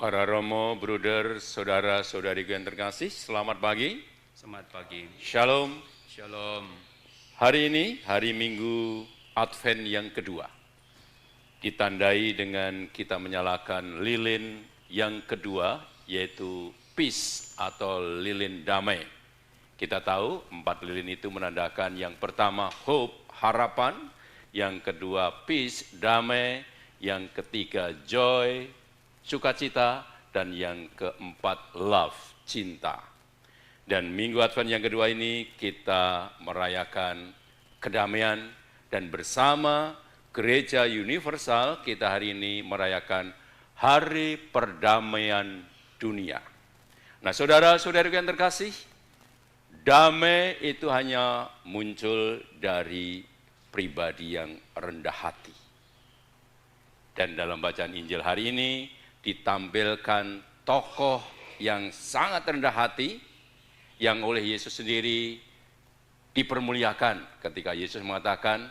Para Romo, Bruder, Saudara-saudari yang terkasih, selamat pagi. Selamat pagi. Shalom. Shalom. Hari ini, hari Minggu Advent yang kedua. Ditandai dengan kita menyalakan lilin yang kedua, yaitu peace atau lilin damai. Kita tahu 4 lilin itu menandakan yang pertama hope, harapan, yang kedua peace, damai, yang ketiga joy, sukacita, dan yang keempat love, cinta. Dan Minggu Advent yang kedua ini kita merayakan kedamaian dan bersama Gereja Universal kita hari ini merayakan Hari Perdamaian Dunia. Nah, saudara-saudari yang terkasih, damai itu hanya muncul dari pribadi yang rendah hati. Dan dalam bacaan Injil hari ini ditampilkan tokoh yang sangat rendah hati yang oleh Yesus sendiri dipermuliakan ketika Yesus mengatakan,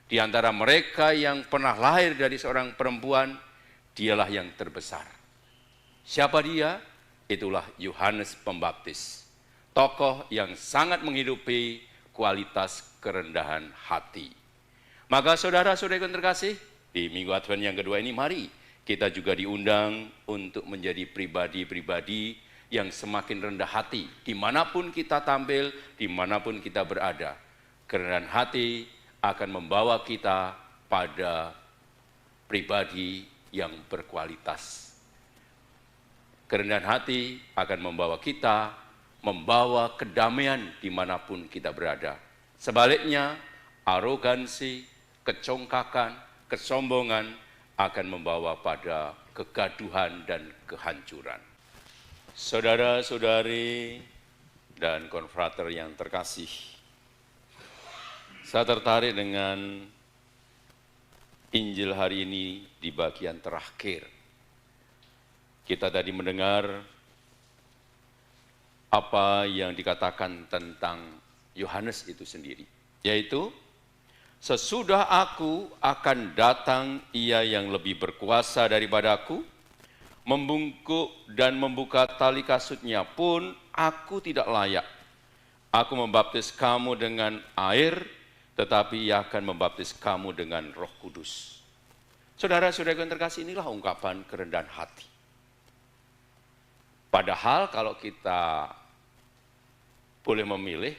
di antara mereka yang pernah lahir dari seorang perempuan, dialah yang terbesar. Siapa dia? Itulah Yohanes Pembaptis, tokoh yang sangat menghidupi kualitas kerendahan hati. Maka saudara-saudari yang terkasih, di Minggu Advent yang kedua ini mari kita juga diundang untuk menjadi pribadi-pribadi yang semakin rendah hati. Dimanapun kita tampil, dimanapun kita berada. Kerendahan hati akan membawa kita pada pribadi yang berkualitas. Kerendahan hati akan membawa kita, membawa kedamaian dimanapun kita berada. Sebaliknya, arogansi, kecongkakan, kesombongan akan membawa pada kegaduhan dan kehancuran. Saudara-saudari dan konfrater yang terkasih, saya tertarik dengan Injil hari ini di bagian terakhir. Kita tadi mendengar apa yang dikatakan tentang Yohanes itu sendiri, yaitu sesudah aku akan datang ia yang lebih berkuasa daripadaku, membungkuk dan membuka tali kasutnya pun aku tidak layak. Aku membaptis kamu dengan air, tetapi ia akan membaptis kamu dengan Roh Kudus. Saudara-saudara yang terkasih, inilah ungkapan kerendahan hati. Padahal kalau kita boleh memilih,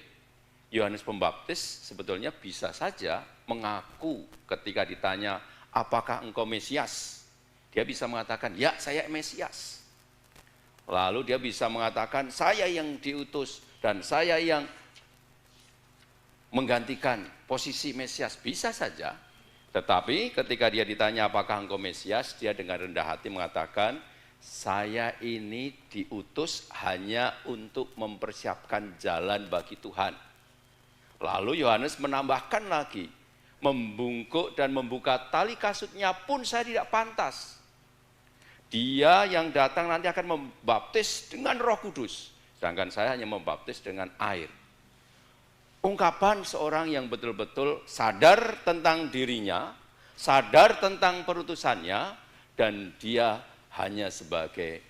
Yohanes Pembaptis sebetulnya bisa saja mengaku ketika ditanya, apakah engkau Mesias? Dia bisa mengatakan, ya saya Mesias. Lalu dia bisa mengatakan, saya yang diutus dan saya yang menggantikan posisi Mesias. Bisa saja. Tetapi ketika dia ditanya, apakah engkau Mesias? Dia dengan rendah hati mengatakan, saya ini diutus hanya untuk mempersiapkan jalan bagi Tuhan. Lalu Yohanes menambahkan lagi, membungkuk dan membuka tali kasutnya pun saya tidak pantas. Dia yang datang nanti akan membaptis dengan Roh Kudus, sedangkan saya hanya membaptis dengan air. Ungkapan seorang yang betul-betul sadar tentang dirinya, sadar tentang perutusannya, dan dia hanya sebagai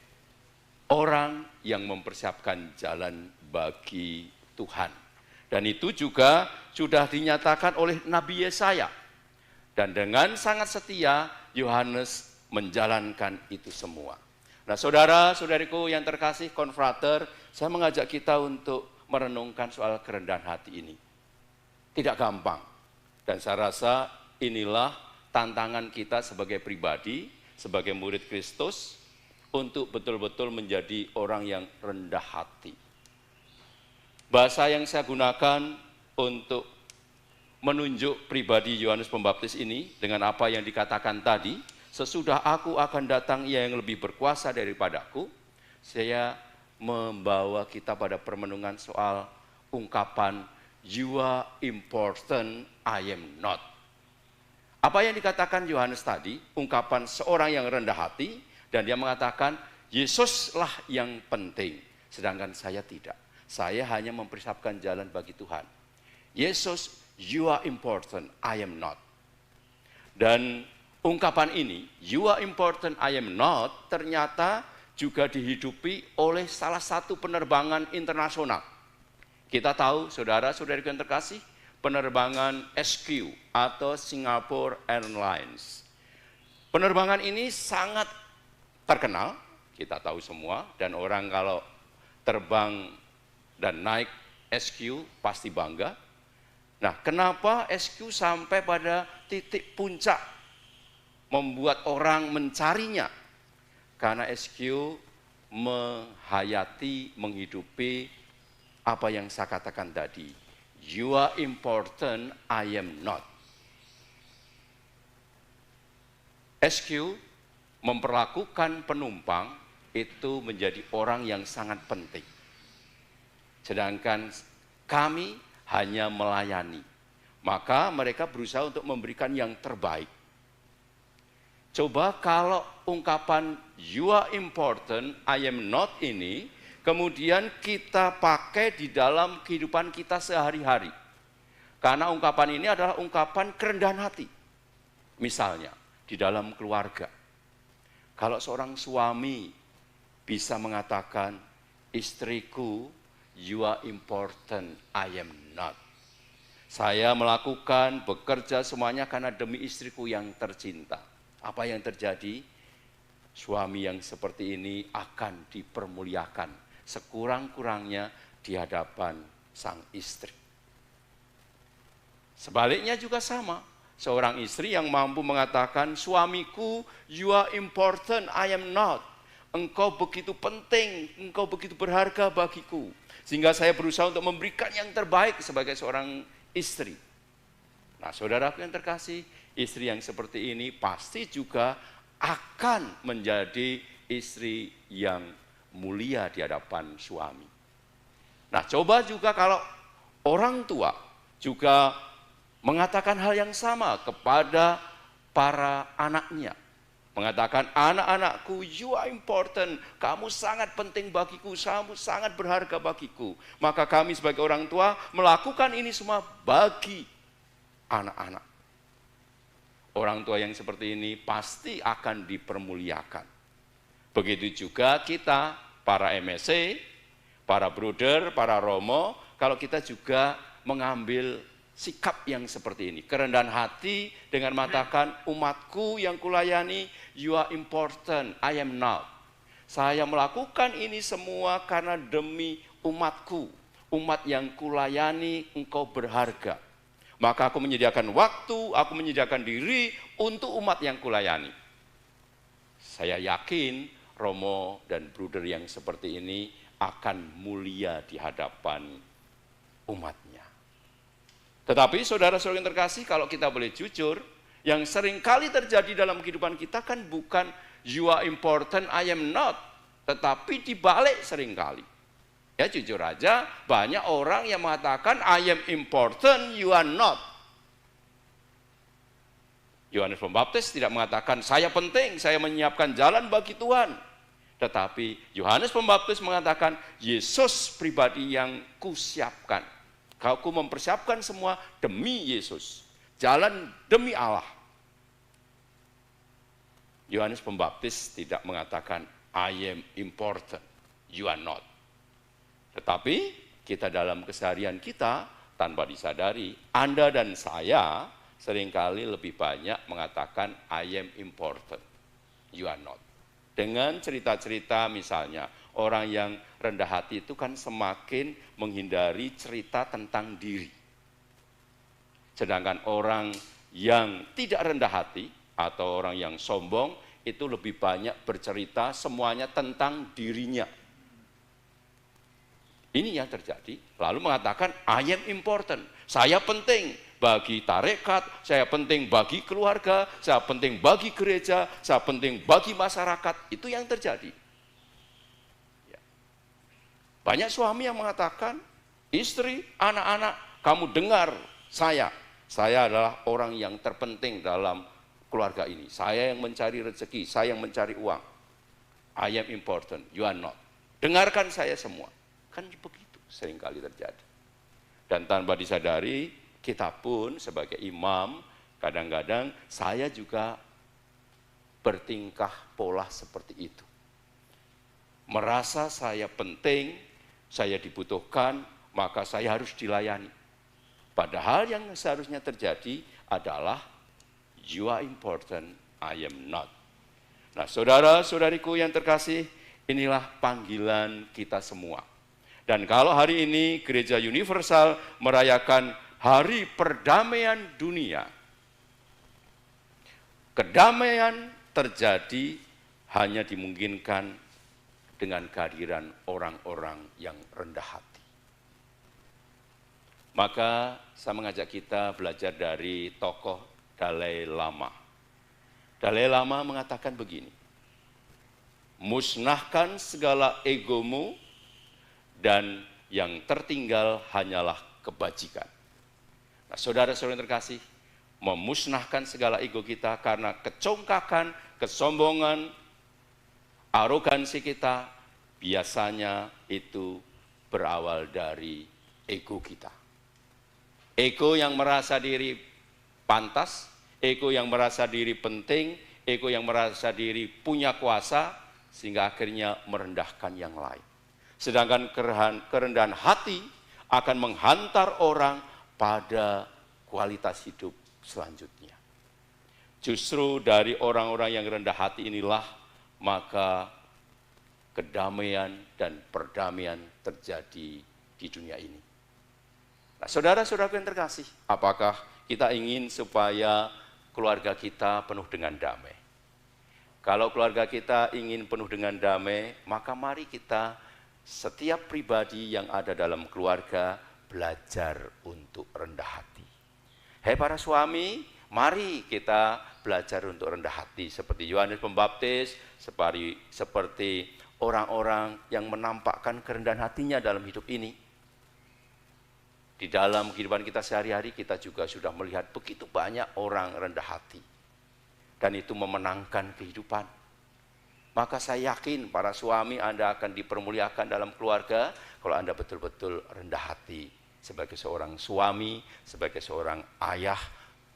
orang yang mempersiapkan jalan bagi Tuhan. Dan itu juga sudah dinyatakan oleh Nabi Yesaya. Dan dengan sangat setia, Yohanes menjalankan itu semua. Nah, saudara-saudariku yang terkasih, konfrater, saya mengajak kita untuk merenungkan soal kerendahan hati ini. Tidak gampang. Dan saya rasa inilah tantangan kita sebagai pribadi, sebagai murid Kristus, untuk betul-betul menjadi orang yang rendah hati. Bahasa yang saya gunakan untuk menunjuk pribadi Yohanes Pembaptis ini dengan apa yang dikatakan tadi, sesudah aku akan datang ia yang lebih berkuasa daripadaku, saya membawa kita pada permenungan soal ungkapan you are important, I am not. Apa yang dikatakan Yohanes tadi, ungkapan seorang yang rendah hati, dan dia mengatakan Yesuslah yang penting, sedangkan saya tidak. Saya hanya mempersiapkan jalan bagi Tuhan. Yesus, you are important, I am not. Dan ungkapan ini, you are important, I am not, ternyata juga dihidupi oleh salah satu penerbangan internasional. Kita tahu, saudara-saudariku yang terkasih, penerbangan SQ atau Singapore Airlines. Penerbangan ini sangat terkenal, kita tahu semua, dan orang kalau terbang dan naik SQ pasti bangga. Nah, kenapa SQ sampai pada titik puncak membuat orang mencarinya? Karena SQ menghayati, menghidupi apa yang saya katakan tadi. You are important, I am not. SQ memperlakukan penumpang itu menjadi orang yang sangat penting. Sedangkan kami hanya melayani. Maka mereka berusaha untuk memberikan yang terbaik. Coba kalau ungkapan you are important, I am not ini, kemudian kita pakai di dalam kehidupan kita sehari-hari. Karena ungkapan ini adalah ungkapan kerendahan hati. Misalnya, di dalam keluarga. Kalau seorang suami bisa mengatakan, istriku, you are important, I am not. Saya melakukan, bekerja semuanya karena demi istriku yang tercinta. Apa yang terjadi? Suami yang seperti ini akan dipermuliakan sekurang-kurangnya di hadapan sang istri. Sebaliknya juga sama. Seorang istri yang mampu mengatakan, suamiku, you are important, I am not. Engkau begitu penting, engkau begitu berharga bagiku. Sehingga saya berusaha untuk memberikan yang terbaik sebagai seorang istri. Nah, saudaraku yang terkasih, istri yang seperti ini pasti juga akan menjadi istri yang mulia di hadapan suami. Nah, coba juga kalau orang tua juga mengatakan hal yang sama kepada para anaknya. Mengatakan, anak-anakku, you are important, kamu sangat penting bagiku, kamu sangat berharga bagiku. Maka kami sebagai orang tua melakukan ini semua bagi anak-anak. Orang tua yang seperti ini pasti akan dipermuliakan. Begitu juga kita, para MSC, para bruder, para romo, kalau kita juga mengambil sikap yang seperti ini, kerendahan hati dengan mengatakan, umatku yang kulayani, you are important, I am not. Saya melakukan ini semua karena demi umatku, umat yang kulayani, engkau berharga. Maka aku menyediakan waktu, aku menyediakan diri untuk umat yang kulayani. Saya yakin romo dan bruder yang seperti ini akan mulia di hadapan umatnya. Tetapi saudara-saudara yang terkasih, kalau kita boleh jujur, yang sering kali terjadi dalam kehidupan kita kan bukan you are important, I am not, tetapi dibalik sering kali. Ya jujur aja, banyak orang yang mengatakan I am important, you are not. Yohanes Pembaptis tidak mengatakan saya penting, saya menyiapkan jalan bagi Tuhan. Tetapi Yohanes Pembaptis mengatakan Yesus pribadi yang kusiapkan. Aku mempersiapkan semua demi Yesus. Jalan demi Allah. Yohanes Pembaptis tidak mengatakan I am important, you are not. Tetapi kita dalam keseharian kita tanpa disadari, Anda dan saya seringkali lebih banyak mengatakan I am important, you are not. Dengan cerita-cerita misalnya, orang yang rendah hati itu kan semakin menghindari cerita tentang diri. Sedangkan orang yang tidak rendah hati atau orang yang sombong itu lebih banyak bercerita semuanya tentang dirinya. Ini yang terjadi, lalu mengatakan I am important, saya penting bagi tarekat, saya penting bagi keluarga, saya penting bagi gereja, saya penting bagi masyarakat. Itu yang terjadi. Banyak suami yang mengatakan, istri, anak-anak, kamu dengar saya adalah orang yang terpenting dalam keluarga ini. Saya yang mencari rezeki, saya yang mencari uang. I am important, you are not. Dengarkan saya semua. Kan begitu seringkali terjadi. Dan tanpa disadari, kita pun sebagai imam, kadang-kadang saya juga bertingkah pola seperti itu. Merasa saya penting, saya dibutuhkan, maka saya harus dilayani. Padahal yang seharusnya terjadi adalah you are important, I am not. Nah, saudara-saudariku yang terkasih, inilah panggilan kita semua. Dan kalau hari ini Gereja Universal merayakan Hari Perdamaian Dunia, kedamaian terjadi hanya dimungkinkan dengan kehadiran orang-orang yang rendah hati. Maka saya mengajak kita belajar dari tokoh Dalai Lama. Dalai Lama mengatakan begini, musnahkan segala egomu dan yang tertinggal hanyalah kebajikan. Nah, saudara-saudara terkasih, memusnahkan segala ego kita karena kecongkakan, kesombongan, arogansi kita biasanya itu berawal dari ego kita. Ego yang merasa diri pantas, ego yang merasa diri penting, ego yang merasa diri punya kuasa, sehingga akhirnya merendahkan yang lain. Sedangkan kerendahan hati akan menghantar orang pada kualitas hidup selanjutnya. Justru dari orang-orang yang rendah hati inilah maka kedamaian dan perdamaian terjadi di dunia ini. Nah, saudara-saudara yang terkasih, apakah kita ingin supaya keluarga kita penuh dengan damai? Kalau keluarga kita ingin penuh dengan damai, maka mari kita setiap pribadi yang ada dalam keluarga belajar untuk rendah hati. Hai para suami, mari kita belajar untuk rendah hati seperti Yohanes Pembaptis, seperti orang-orang yang menampakkan kerendahan hatinya dalam hidup ini. Di dalam kehidupan kita sehari-hari kita juga sudah melihat begitu banyak orang rendah hati. Dan itu memenangkan kehidupan. Maka saya yakin para suami Anda akan dipermuliakan dalam keluarga kalau Anda betul-betul rendah hati sebagai seorang suami, sebagai seorang ayah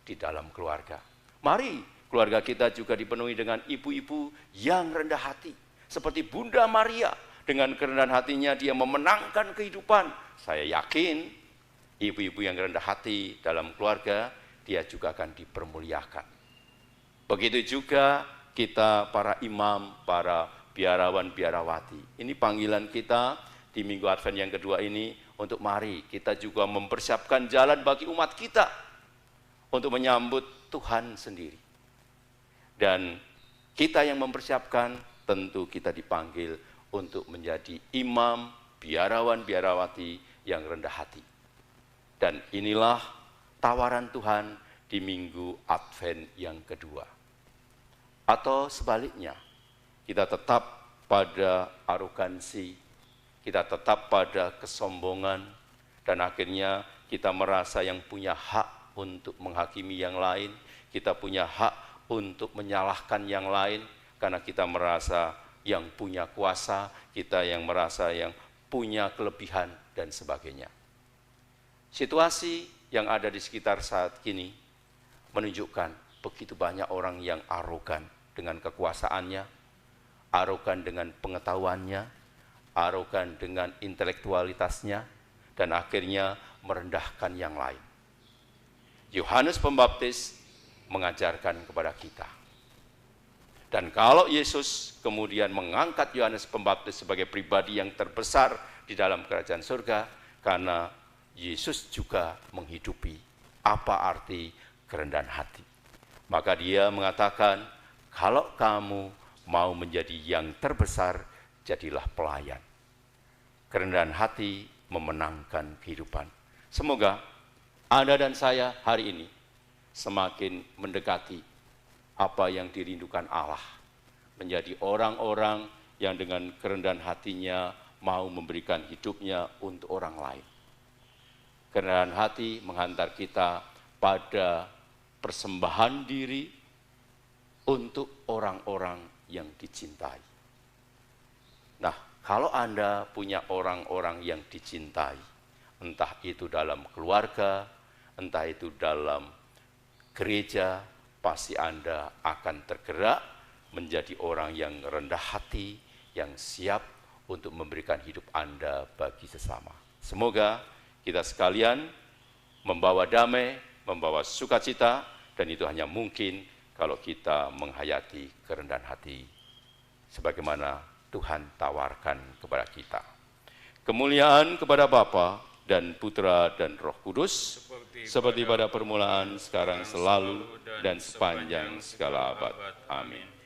di dalam keluarga. Mari keluarga kita juga dipenuhi dengan ibu-ibu yang rendah hati. Seperti Bunda Maria, dengan kerendahan hatinya dia memenangkan kehidupan. Saya yakin ibu-ibu yang rendah hati dalam keluarga, dia juga akan dipermuliakan. Begitu juga kita para imam, para biarawan-biarawati. Ini panggilan kita di Minggu Advent yang kedua ini untuk mari kita juga mempersiapkan jalan bagi umat kita untuk menyambut Tuhan sendiri. Dan kita yang mempersiapkan tentu kita dipanggil untuk menjadi imam, biarawan-biarawati yang rendah hati. Dan inilah tawaran Tuhan di Minggu Advent yang kedua. Atau sebaliknya, kita tetap pada arogansi, kita tetap pada kesombongan, dan akhirnya kita merasa yang punya hak untuk menghakimi yang lain, kita punya hak untuk menyalahkan yang lain, karena kita merasa yang punya kuasa, kita yang merasa yang punya kelebihan, dan sebagainya. Situasi yang ada di sekitar saat ini menunjukkan begitu banyak orang yang arogan dengan kekuasaannya, arogan dengan pengetahuannya, arogan dengan intelektualitasnya, dan akhirnya merendahkan yang lain. Yohanes Pembaptis mengajarkan kepada kita. Dan kalau Yesus kemudian mengangkat Yohanes Pembaptis sebagai pribadi yang terbesar di dalam kerajaan surga, karena Yesus juga menghidupi apa arti kerendahan hati. Maka dia mengatakan, kalau kamu mau menjadi yang terbesar, jadilah pelayan. Kerendahan hati memenangkan kehidupan. Semoga Anda dan saya hari ini semakin mendekati apa yang dirindukan Allah. Menjadi orang-orang yang dengan kerendahan hatinya mau memberikan hidupnya untuk orang lain. Kerendahan hati menghantar kita pada persembahan diri untuk orang-orang yang dicintai. Nah, kalau Anda punya orang-orang yang dicintai, entah itu dalam keluarga, entah itu dalam gereja, pasti Anda akan tergerak menjadi orang yang rendah hati, yang siap untuk memberikan hidup Anda bagi sesama. Semoga kita sekalian membawa damai, membawa sukacita, dan itu hanya mungkin kalau kita menghayati kerendahan hati sebagaimana Tuhan tawarkan kepada kita. Kemuliaan kepada Bapa dan Putra dan Roh Kudus, seperti pada permulaan, sekarang, selalu, dan sepanjang segala abad. Amin.